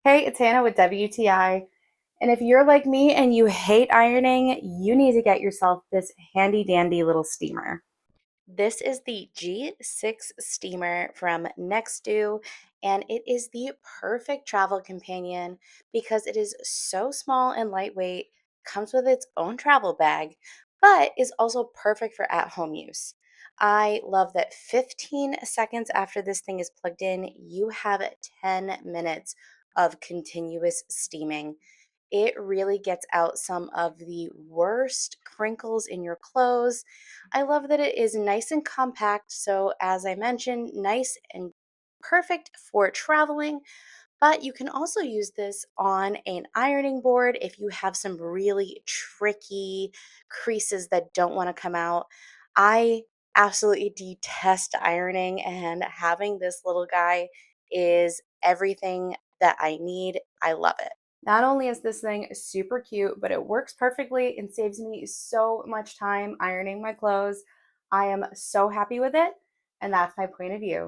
Hey, it's Hannah with WTI. And if you're like me and you hate ironing, you need to get yourself this handy dandy little steamer. This is the G6 steamer from Nexdoo, and it is the perfect travel companion because it is so small and lightweight, comes with its own travel bag, but is also perfect for at-home use. I love that 15 seconds after this thing is plugged in, you have 10 minutes of continuous steaming. It really gets out some of the worst crinkles in your clothes. I love that it is nice and compact. So, as I mentioned, nice and perfect for traveling, but you can also use this on an ironing board if you have some really tricky creases that don't want to come out. I absolutely detest ironing, and having this little guy is everything that I need. I love it. Not only is this thing super cute, but it works perfectly and saves me so much time ironing my clothes. I am so happy with it, and that's my point of view.